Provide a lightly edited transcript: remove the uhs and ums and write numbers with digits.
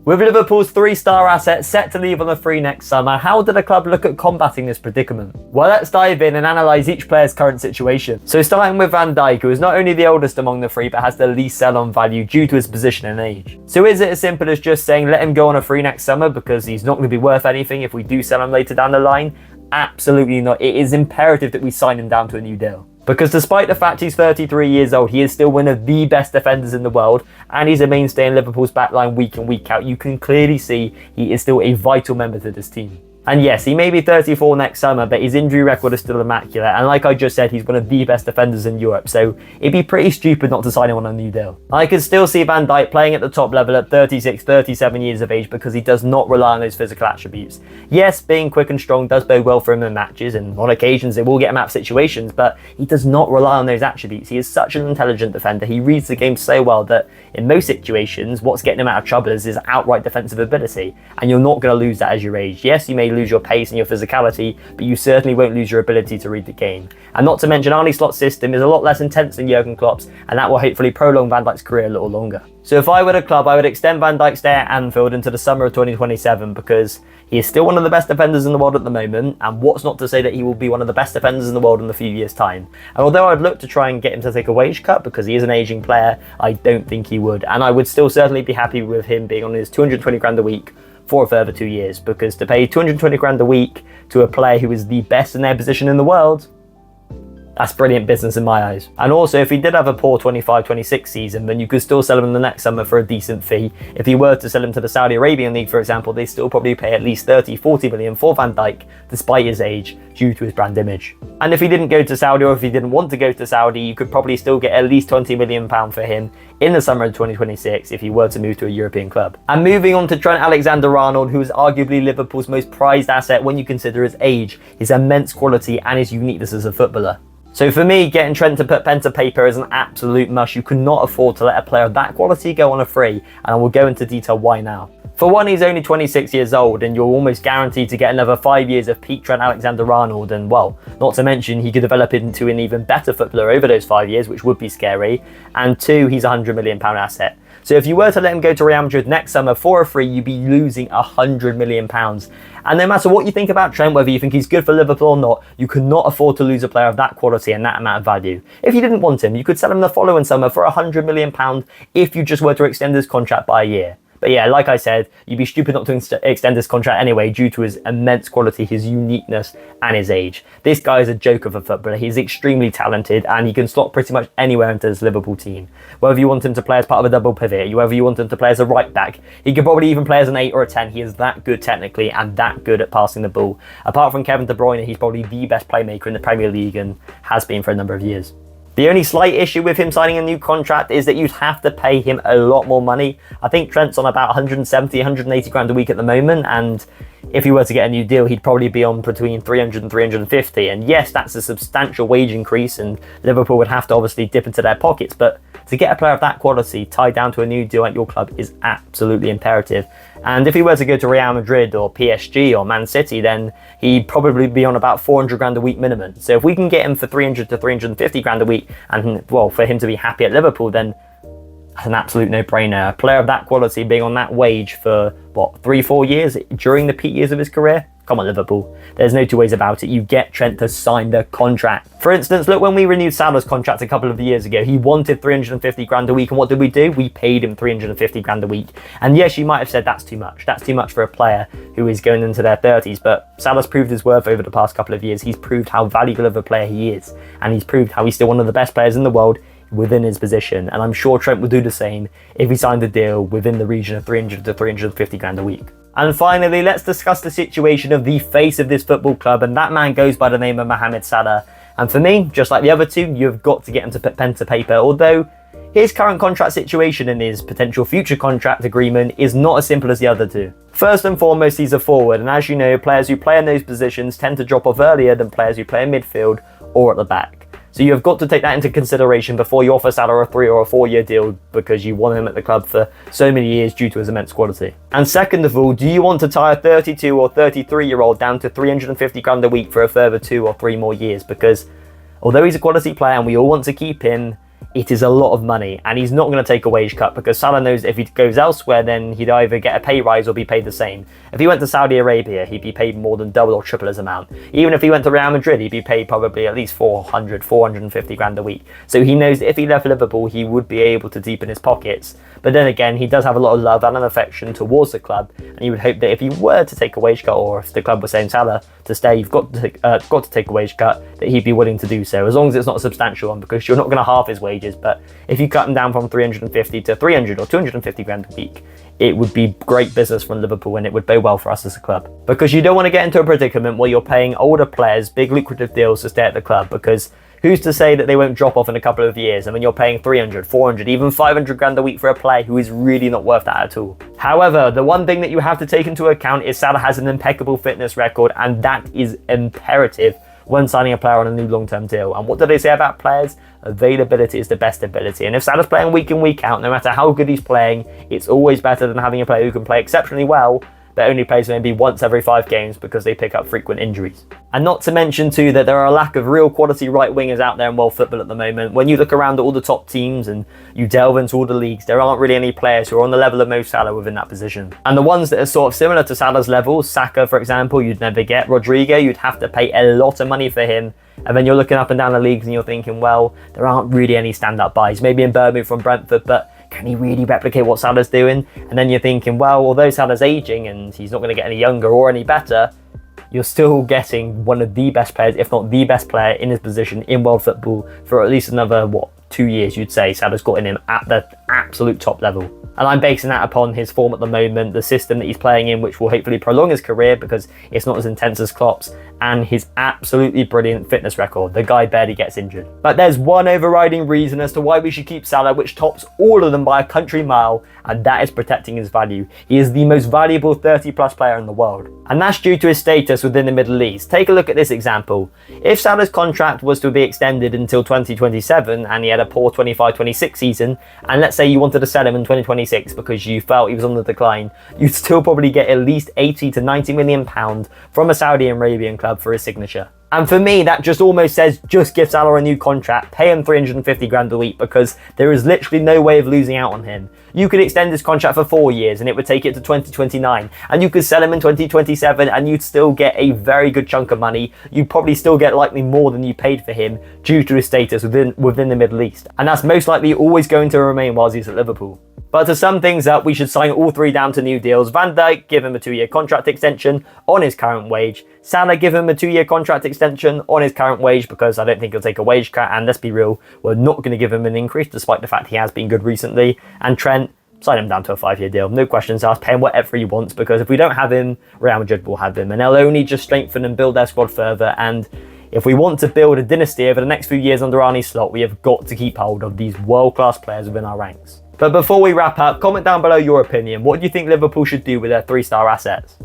With Liverpool's 3-star asset set to leave on a free next summer, how did the club look at combating this predicament? Well, let's dive in and analyse each player's current situation. So starting with Van Dijk, who is not only the oldest among the three, but has the least sell-on value due to his position and age. So is it as simple as just saying let him go on a free next summer because he's not going to be worth anything if we do sell him later down the line? Absolutely not. It is imperative that we sign him down to a new deal. Because despite the fact he's 33 years old, he is still one of the best defenders in the world, and he's a mainstay in Liverpool's backline week in, week out. You can clearly see he is still a vital member to this team. And yes, he may be 34 next summer, but his injury record is still immaculate. And like I just said, he's one of the best defenders in Europe. So it'd be pretty stupid not to sign him on a new deal. I could still see Van Dijk playing at the top level at 36, 37 years of age because he does not rely on those physical attributes. Yes, being quick and strong does bode well for him in matches, and on occasions it will get him out of situations, but he does not rely on those attributes. He is such an intelligent defender. He reads the game so well that in most situations, what's getting him out of trouble is his outright defensive ability. And you're not going to lose that as you age. Yes, you may lose your pace and your physicality, but you certainly won't lose your ability to read the game. And not to mention, Arne Slot's system is a lot less intense than Jurgen Klopp's, and that will hopefully prolong Van Dijk's career a little longer. So if I were the club, I would extend Van Dijk's stay at Anfield into the summer of 2027 because he is still one of the best defenders in the world at the moment, and what's not to say that he will be one of the best defenders in the world in a few years' time. And although I'd look to try and get him to take a wage cut because he is an ageing player, I don't think he would. And I would still certainly be happy with him being on his 220 grand a week for a further 2 years, because to pay 220 grand a week to a player who is the best in their position in the world, that's brilliant business in my eyes. And also, if he did have a poor 25-26 season, then you could still sell him in the next summer for a decent fee. If you were to sell him to the Saudi Arabian League, for example, they still probably pay at least 30-40 million for Van Dijk, despite his age, due to his brand image. And if he didn't go to Saudi, or if he didn't want to go to Saudi, you could probably still get at least £20 million for him in the summer of 2026 if he were to move to a European club. And moving on to Trent Alexander-Arnold, who is arguably Liverpool's most prized asset when you consider his age, his immense quality, and his uniqueness as a footballer. So for me, getting Trent to put pen to paper is an absolute must. You cannot afford to let a player of that quality go on a free, and I will go into detail why now. For one, he's only 26 years old, and you're almost guaranteed to get another 5 years of peak Trent Alexander-Arnold, and well, not to mention he could develop into an even better footballer over those 5 years, which would be scary. And two, he's a £100 million asset. So if you were to let him go to Real Madrid next summer for a free, you'd be losing £100 million. And no matter what you think about Trent, whether you think he's good for Liverpool or not, you cannot afford to lose a player of that quality and that amount of value. If you didn't want him, you could sell him the following summer for £100 million if you just were to extend his contract by a year. But yeah, like I said, you'd be stupid not to extend his contract anyway due to his immense quality, his uniqueness, and his age. This guy is a joke of a footballer. He's extremely talented, and he can slot pretty much anywhere into this Liverpool team. Whether you want him to play as part of a double pivot, whether you want him to play as a right back, he could probably even play as an 8 or a 10. He is that good technically and that good at passing the ball. Apart from Kevin De Bruyne, he's probably the best playmaker in the Premier League and has been for a number of years. The only slight issue with him signing a new contract is that you'd have to pay him a lot more money. I think Trent's on about 170, 180 grand a week at the moment, and if he were to get a new deal, he'd probably be on between 300 and 350. And yes, that's a substantial wage increase, and Liverpool would have to obviously dip into their pockets, but to get a player of that quality tied down to a new deal at your club is absolutely imperative. And if he were to go to Real Madrid or PSG or Man City, then he'd probably be on about 400 grand a week minimum. So if we can get him for 300 to 350 grand a week, and well, for him to be happy at Liverpool, then that's an absolute no-brainer. A player of that quality being on that wage for, what, 3-4 years during the peak years of his career? Come on, Liverpool. There's no two ways about it. You get Trent to sign the contract. For instance, look, when we renewed Salah's contract a couple of years ago, he wanted 350 grand a week, and what did we do? We paid him 350 grand a week. And yes, you might have said that's too much. That's too much for a player who is going into their 30s, but Salah's proved his worth over the past couple of years. He's proved how valuable of a player he is, and he's proved how he's still one of the best players in the world within his position. And I'm sure Trent would do the same if he signed a deal within the region of 300 to 350 grand a week. And finally, let's discuss the situation of the face of this football club, and that man goes by the name of Mohamed Salah. And for me, just like the other two, you've got to get him to put pen to paper, although his current contract situation and his potential future contract agreement is not as simple as the other two. First and foremost, he's a forward, and as you know, players who play in those positions tend to drop off earlier than players who play in midfield or at the back. So you've got to take that into consideration before you offer Salah a 3 or a 4 year deal because you want him at the club for so many years due to his immense quality. And second of all, do you want to tie a 32 or 33-year-old down to 350 grand a week for a further 2 or 3 more years? Because although he's a quality player and we all want to keep him, it is a lot of money, and he's not going to take a wage cut because Salah knows if he goes elsewhere, then he'd either get a pay rise or be paid the same. If he went to Saudi Arabia, he'd be paid more than double or triple his amount. Even if he went to Real Madrid, he'd be paid probably at least 450 grand a week. So he knows if he left Liverpool, he would be able to deepen his pockets. But then again, he does have a lot of love and an affection towards the club, and you would hope that if he were to take a wage cut, or if the club was saying, Salah, to stay, you've got to take a wage cut, that he'd be willing to do so, as long as it's not a substantial one, because you're not going to halve his wages. But if you cut him down from 350 to 300 or 250 grand a week, it would be great business from Liverpool, and it would bode well for us as a club. Because you don't want to get into a predicament where you're paying older players big lucrative deals to stay at the club, because who's to say that they won't drop off in a couple of years, and when you're paying 300, 400, even 500 grand a week for a player who is really not worth that at all. However, the one thing that you have to take into account is Salah has an impeccable fitness record, and that is imperative when signing a player on a new long-term deal. And what do they say about players? Availability is the best ability. And if Salah's playing week in, week out, no matter how good he's playing, it's always better than having a player who can play exceptionally well that only plays maybe once every 5 games because they pick up frequent injuries. And not to mention too that there are a lack of real quality right wingers out there in world football at the moment. When you look around at all the top teams and you delve into all the leagues, there aren't really any players who are on the level of Mo Salah within that position. And the ones that are sort of similar to Salah's level, Saka for example, you'd never get. Rodrigo, you'd have to pay a lot of money for him. And then you're looking up and down the leagues and you're thinking, well, there aren't really any stand-up buys. Maybe in Birmingham from Brentford, but can he really replicate what Salah's doing? And then you're thinking, well, although Salah's aging and he's not going to get any younger or any better, you're still getting one of the best players, if not the best player in his position in world football for at least another, 2 years, you'd say. Salah's got in him at the absolute top level. And I'm basing that upon his form at the moment, the system that he's playing in, which will hopefully prolong his career because it's not as intense as Klopp's, and his absolutely brilliant fitness record. The guy barely gets injured. But there's one overriding reason as to why we should keep Salah, which tops all of them by a country mile, and that is protecting his value. He is the most valuable 30-plus player in the world. And that's due to his status within the Middle East. Take a look at this example. If Salah's contract was to be extended until 2027 and he had a poor 25-26 season, and let's say you wanted to sell him in 2026 because you felt he was on the decline, you'd still probably get at least 80 to 90 million pounds from a Saudi Arabian club for his signature. And for me, that just almost says just give Salah a new contract, pay him 350 grand a week, because there is literally no way of losing out on him. You could extend his contract for 4 years and it would take it to 2029, and you could sell him in 2027 and you'd still get a very good chunk of money. You'd probably still get likely more than you paid for him due to his status within the Middle East. And that's most likely always going to remain whilst he's at Liverpool. But to sum things up, we should sign all 3 down to new deals. Van Dijk, give him a 2-year contract extension on his current wage. Salah, give him a 2-year contract extension on his current wage, because I don't think he'll take a wage cut, and let's be real, we're not going to give him an increase despite the fact he has been good recently. And Trent, sign him down to a 5-year deal. No questions asked, pay him whatever he wants, because if we don't have him, Real Madrid will have him, and they'll only just strengthen and build their squad further. And if we want to build a dynasty over the next few years under Arne Slot, we have got to keep hold of these world-class players within our ranks. But before we wrap up, comment down below your opinion. What do you think Liverpool should do with their 3-star assets?